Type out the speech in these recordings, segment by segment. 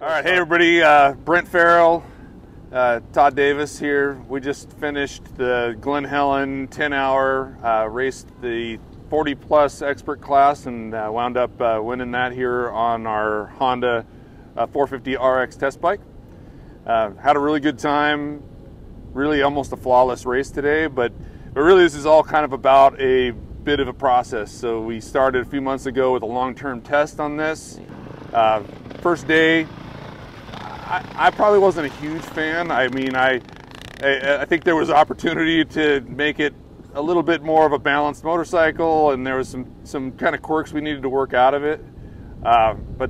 All right, hey everybody, Brent, Farrell, Todd Davis here. We just finished the Glen Helen 10-hour, raced the 40-plus expert class and wound up winning that here on our Honda CRF450RX test bike. Had a really good time, really almost a flawless race today, but really this is all kind of about a bit of a process. So we started a few months ago with a long-term test on this. First day, I probably wasn't a huge fan. I mean, I think there was opportunity to make it a little bit more of a balanced motorcycle, and there was some kind of quirks we needed to work out of it. But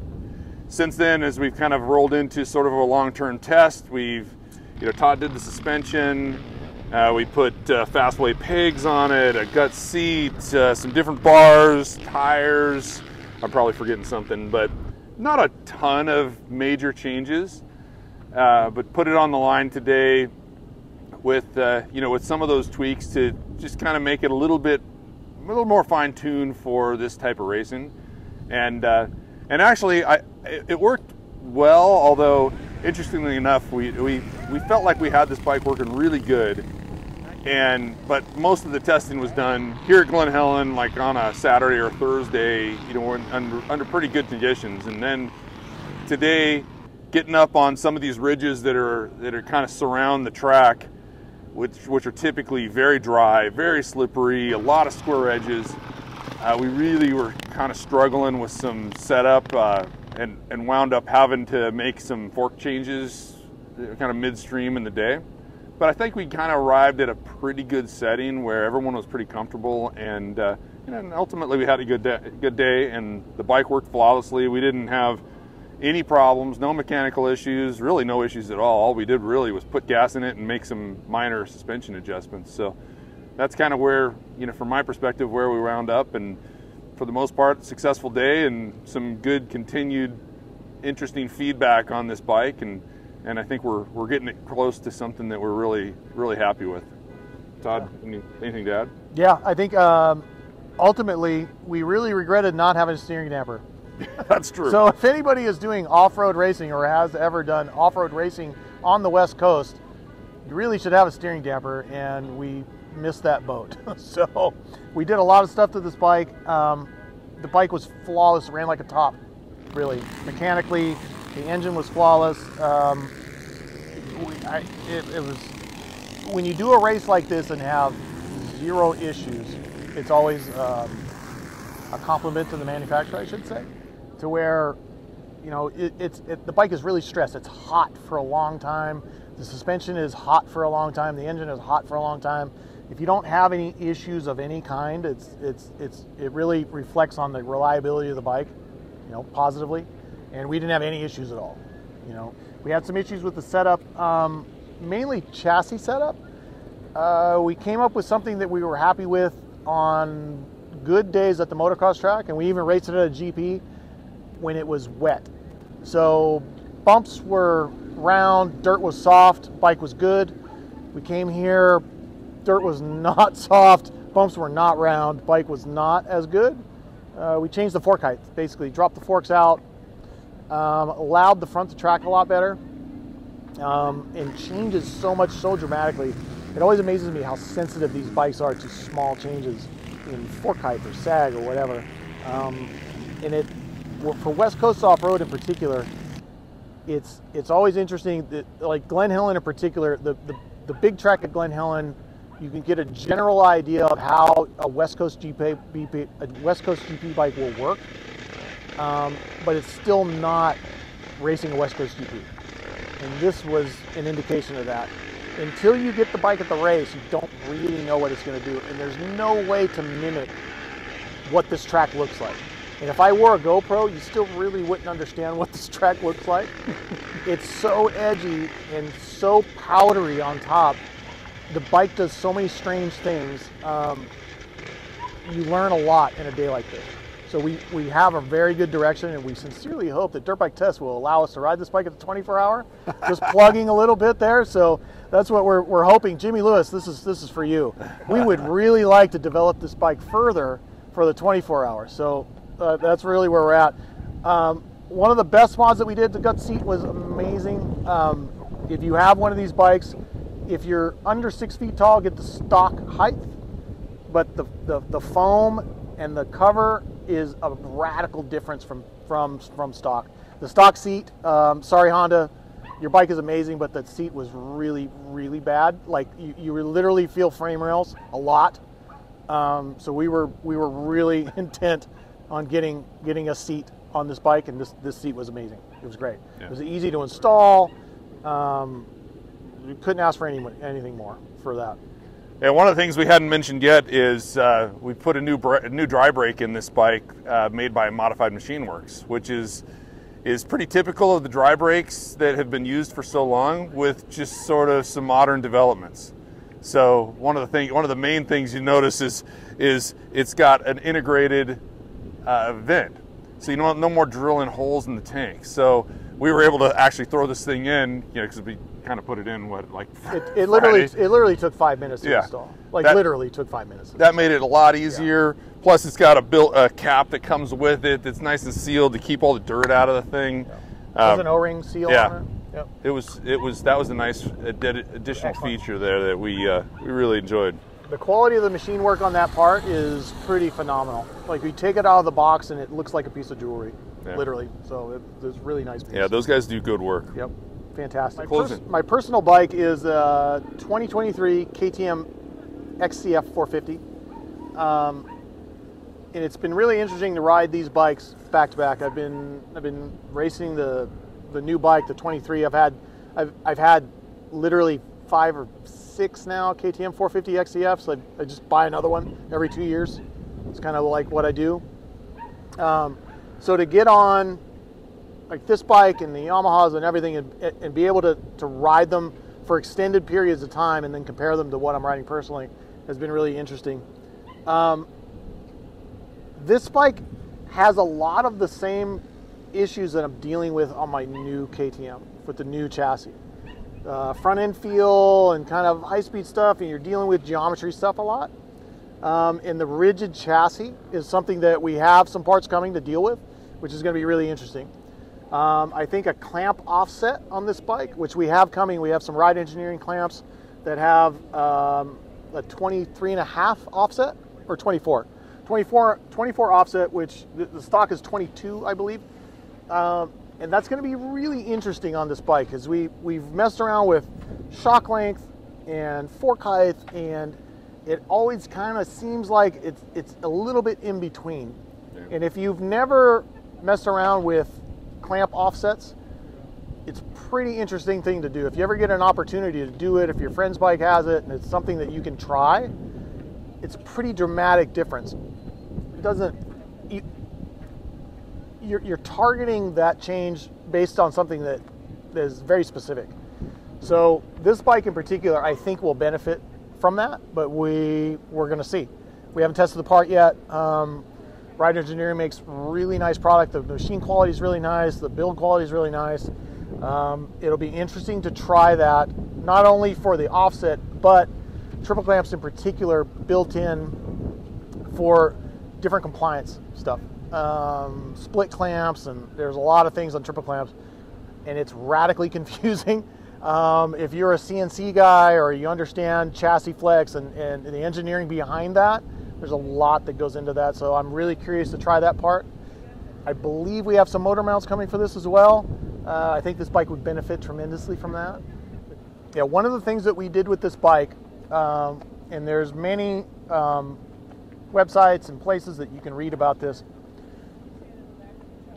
since then, as we've kind of rolled into sort of a long-term test, Todd did the suspension. We put fastway pegs on it, a gut seat, some different bars, tires. I'm probably forgetting something, but not a ton of major changes. But put it on the line today with with some of those tweaks to just kind of make it a little more fine-tuned for this type of racing, and actually it worked well. Although interestingly enough, we felt like we had this bike working really good, but most of the testing was done here at Glen Helen, like on a Saturday or Thursday, under pretty good conditions, and then today, getting up on some of these ridges that are kind of surround the track, which are typically very dry, very slippery, a lot of square edges. We really were kind of struggling with some setup and wound up having to make some fork changes kind of midstream in the day. But I think we kind of arrived at a pretty good setting where everyone was pretty comfortable, and ultimately we had a good day, and the bike worked flawlessly. We didn't have any problems, no mechanical issues, really no issues at all. All we did really was put gas in it and make some minor suspension adjustments. So that's kind of where, from my perspective, where we wound up, and for the most part, successful day and some good continued interesting feedback on this bike, and I think we're getting it close to something that we're really, really happy with. Todd, anything to add? Yeah, I think ultimately we really regretted not having a steering damper. That's true. So if anybody is doing off-road racing or has ever done off-road racing on the West Coast, you really should have a steering damper, and we missed that boat. So we did a lot of stuff to this bike. The bike was flawless, ran like a top, really. Mechanically, the engine was flawless. It was, when you do a race like this and have zero issues, it's always a compliment to the manufacturer, I should say, to where, the bike is really stressed. It's hot for a long time. The suspension is hot for a long time. The engine is hot for a long time. If you don't have any issues of any kind, it really reflects on the reliability of the bike, positively. And we didn't have any issues at all. We had some issues with the setup, mainly chassis setup. We came up with something that we were happy with on good days at the motocross track, and we even raced it at a GP when it was wet. So bumps were round, dirt was soft, bike was good. We came here, dirt was not soft, bumps were not round, bike was not as good. We changed the fork height, basically dropped the forks out, allowed the front to track a lot better, and changes so dramatically. It always amazes me how sensitive these bikes are to small changes in fork height or sag or whatever. For West Coast off-road in particular, it's always interesting that, like Glen Helen in particular, the big track at Glen Helen, you can get a general idea of how a West Coast GP bike will work, but it's still not racing a West Coast GP. And this was an indication of that. Until you get the bike at the race, you don't really know what it's going to do, and there's no way to mimic what this track looks like. And if I wore a GoPro, you still really wouldn't understand what this track looks like. It's so edgy and so powdery on top. The bike does so many strange things. You learn a lot in a day like this. So we have a very good direction, and we sincerely hope that Dirt Bike Test will allow us to ride this bike at the 24-hour. Just plugging a little bit there. So that's what we're hoping. Jimmy Lewis, this is for you. We would really like to develop this bike further for the 24-hour. So that's really where we're at. one of the best mods that we did, the gut seat was amazing. If you have one of these bikes, if you're under 6 feet tall, get the stock height, but the foam and the cover is a radical difference from stock. The stock seat, sorry Honda, your bike is amazing, but the seat was really, really bad. Like you literally feel frame rails a lot. So we were really intent on getting a seat on this bike, and this seat was amazing. It was great. Yeah. It was easy to install. You couldn't ask for anything more for that. And one of the things we hadn't mentioned yet is we put a new dry brake in this bike made by Modified Machine Works, which is pretty typical of the dry brakes that have been used for so long, with just sort of some modern developments. So one of the main things you notice is it's got an integrated vent, so you don't no more drilling holes in the tank. So we were able to actually throw this thing in, because we kind of put it in it literally took 5 minutes to install. Literally took 5 minutes. That made it a lot easier. Yeah. Plus, it's got a cap that comes with it that's nice and sealed to keep all the dirt out of the thing. Yeah. There's an O-ring seal on it. Yep. That was a nice additional feature there that we really enjoyed. The quality of the machine work on that part is pretty phenomenal. Like, we take it out of the box and it looks like a piece of jewelry, literally. So it's really nice piece. Yeah, those guys do good work. Yep, fantastic. My personal bike is a 2023 KTM XCF450. And it's been really interesting to ride these bikes back to back. I've been racing the new bike, the 23. I've had literally 5 or 6 now KTM 450 XCFs. So I just buy another one every 2 years. It's kind of like what I do. So to get on like this bike and the Yamahas and everything, and be able to ride them for extended periods of time and then compare them to what I'm riding personally has been really interesting. This bike has a lot of the same issues that I'm dealing with on my new KTM with the new chassis. Front end feel and kind of high speed stuff, and you're dealing with geometry stuff a lot. And the rigid chassis is something that we have some parts coming to deal with, which is going to be really interesting. I think a clamp offset on this bike, which we have coming, we have some ride engineering clamps that have a 23.5 offset, or 24 offset, which the stock is 22, I believe. And that's going to be really interesting on this bike, because we've messed around with shock length and fork height, and it always kind of seems like it's a little bit in between. Yeah. And if you've never messed around with clamp offsets, it's a pretty interesting thing to do. If you ever get an opportunity to do it, if your friend's bike has it and it's something that you can try, it's a pretty dramatic difference. It doesn't... You're targeting that change based on something that is very specific. So this bike in particular, I think, will benefit from that, but we're going to see. We haven't tested the part yet. Ride Engineering makes really nice product. The machine quality is really nice. The build quality is really nice. It'll be interesting to try that, not only for the offset, but triple clamps in particular built in for different compliance stuff. Split clamps, and there's a lot of things on triple clamps, and it's radically confusing. If you're a CNC guy or you understand chassis flex and the engineering behind that, there's a lot that goes into that. So I'm really curious to try that part. I believe we have some motor mounts coming for this as well. I think this bike would benefit tremendously from that. Yeah, one of the things that we did with this bike, and there's many websites and places that you can read about this,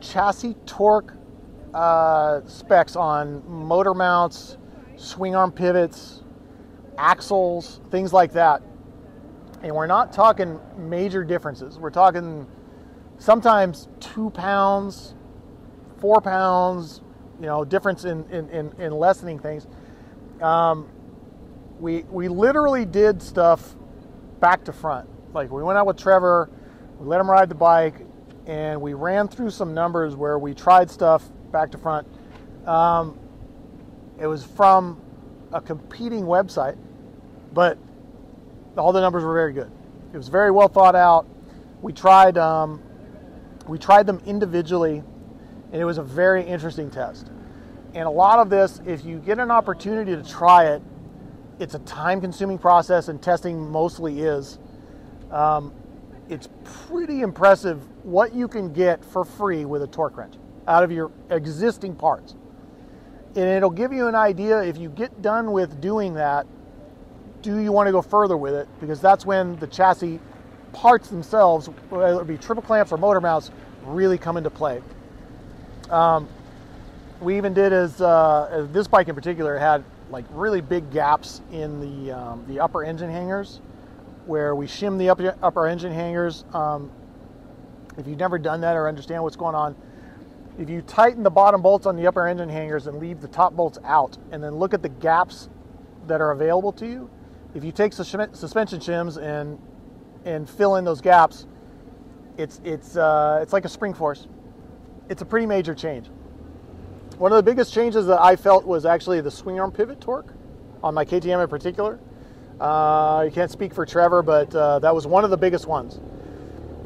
chassis torque specs on motor mounts, swing arm pivots, axles, things like that. And we're not talking major differences. We're talking sometimes 2 pounds, 4 pounds, difference in lessening things. We literally did stuff back to front. Like, we went out with Trevor, we let him ride the bike, and we ran through some numbers where we tried stuff back to front. It was from a competing website, but all the numbers were very good. It was very well thought out. We tried them individually, And it was a very interesting test. And a lot of this, if you get an opportunity to try it, it's a time-consuming process, and testing mostly is. It's pretty impressive what you can get for free with a torque wrench out of your existing parts. And it'll give you an idea, if you get done with doing that, do you want to go further with it? Because that's when the chassis parts themselves, whether it be triple clamps or motor mounts, really come into play. We even did, as this bike in particular had like really big gaps in the upper engine hangers, where we shim the upper engine hangers. If you've never done that or understand what's going on, if you tighten the bottom bolts on the upper engine hangers and leave the top bolts out, and then look at the gaps that are available to you, if you take suspension shims and fill in those gaps, it's like a spring force. It's a pretty major change. One of the biggest changes that I felt was actually the swing arm pivot torque on my KTM in particular. I can't speak for Trevor, but that was one of the biggest ones.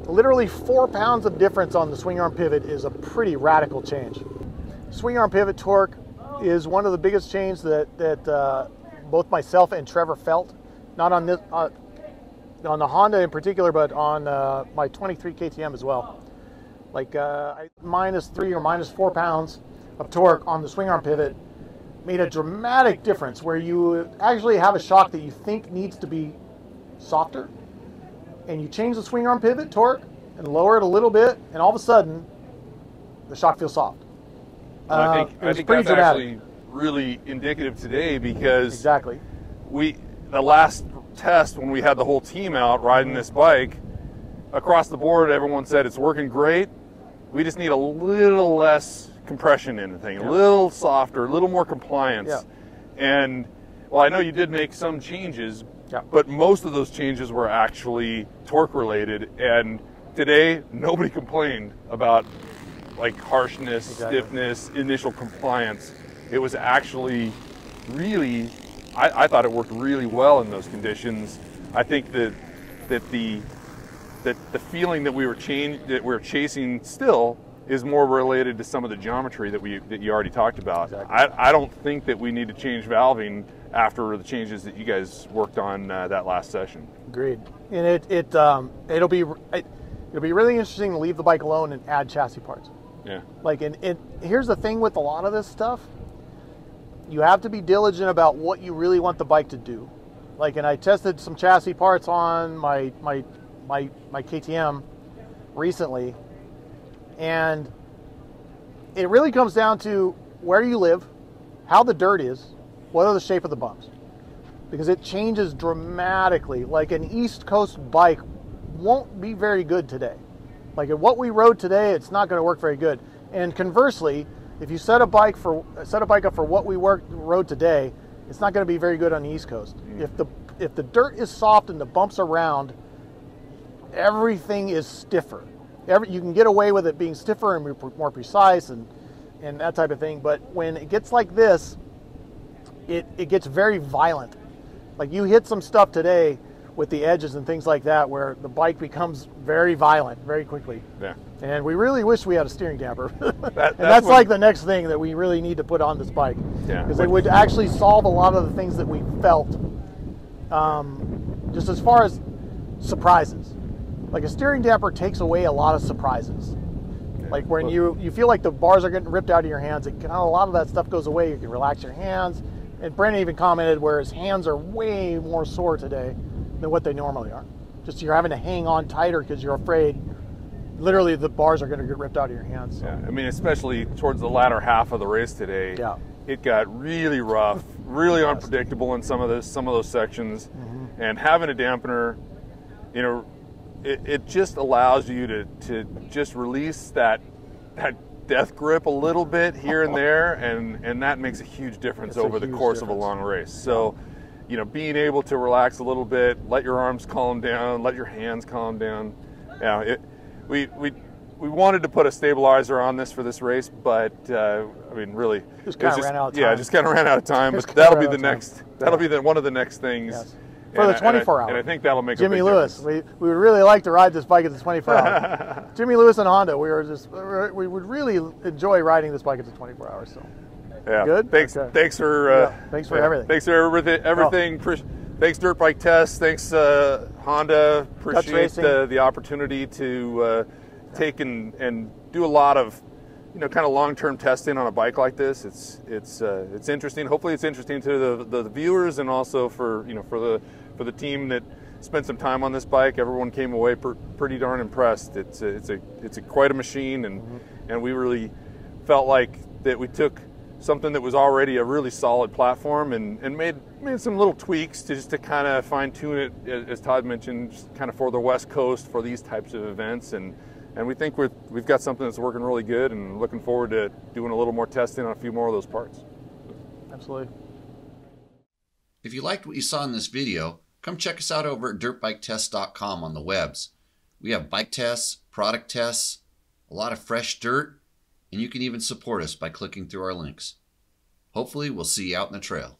Literally 4 pounds of difference on the swing arm pivot is a pretty radical change. Swing arm pivot torque is one of the biggest changes that both myself and Trevor felt. Not on this, on the Honda in particular, but on my 23 KTM as well. Like -3 or -4 pounds of torque on the swing arm pivot made a dramatic difference, where you actually have a shock that you think needs to be softer, and you change the swing arm pivot torque and lower it a little bit, and all of a sudden the shock feels soft. I think that's dramatic. Actually really indicative today, because exactly the last test when we had the whole team out riding this bike, across the board everyone said it's working great. We just need a little less compression in the thing, a little softer, a little more compliance. And well, I know you did make some changes, but most of those changes were actually torque related, and today nobody complained about like harshness, stiffness, initial compliance. It was actually really, I thought it worked really well in those conditions. I think that the feeling that we were chasing still is more related to some of the geometry that you already talked about. I don't think that we need to change valving after the changes that you guys worked on that last session. Agreed. And it'll be really interesting to leave the bike alone and add chassis parts. Yeah. Like, and here's the thing with a lot of this stuff, you have to be diligent about what you really want the bike to do. Like, and I tested some chassis parts on my KTM recently, and it really comes down to where you live, how the dirt is, what are the shape of the bumps, because it changes dramatically. Like, an East Coast bike won't be very good today. Like, at what we rode today, it's not going to work very good. And conversely, if you set a bike up for what we rode today, it's not going to be very good on the East Coast. If the dirt is soft and the bumps are round, everything is stiffer. You can get away with it being stiffer and more precise and that type of thing. But when it gets like this, it gets very violent. Like, you hit some stuff today with the edges and things like that, where the bike becomes very violent very quickly. Yeah. And we really wish we had a steering damper. That's like the next thing that we really need to put on this bike. Yeah. Because it would actually solve a lot of the things that we felt, just as far as surprises. Like, a steering damper takes away a lot of surprises. Like, when you feel like the bars are getting ripped out of your hands, a lot of that stuff goes away. You can relax your hands. And Brent even commented where his hands are way more sore today than what they normally are. Just you're having to hang on tighter because you're afraid literally the bars are going to get ripped out of your hands. So. Yeah, I mean, especially towards the latter half of the race today, it got really rough, really unpredictable in some of those sections. And having a dampener, you know, it just allows you to just release that death grip a little bit here and there, and that makes a huge difference over the course of a long race. So, you know, being able to relax a little bit, let your arms calm down, let your hands calm down. Yeah, we wanted to put a stabilizer on this for this race, but I mean, really, just kind of ran out of time. Yeah, just kind of ran out of time. But that'll be the next. That'll be one of the next things. Yes. For the 24 hour. And I think that'll make Jimmy a big Lewis. difference. We would really like to ride this bike at the 24 hours. Jimmy Lewis and Honda. We would really enjoy riding this bike at the 24 hours. So. Yeah. Good. Thanks. Okay. Thanks for everything. Thanks for everything. Oh. Thanks Dirt Bike Test. Thanks Honda. Appreciate the opportunity to take and do a lot of kind of long-term testing on a bike like this. It's interesting. Hopefully, it's interesting to the viewers and also for the team that spent some time on this bike. Everyone came away pretty darn impressed. It's quite a machine, and we really felt like that we took something that was already a really solid platform and made some little tweaks just to kind of fine tune it, as Todd mentioned, just kind of for the West Coast for these types of events. And we think we've got something that's working really good, and looking forward to doing a little more testing on a few more of those parts. Absolutely. If you liked what you saw in this video, come check us out over at dirtbiketest.com on the webs. We have bike tests, product tests, a lot of fresh dirt, and you can even support us by clicking through our links. Hopefully, we'll see you out in the trail.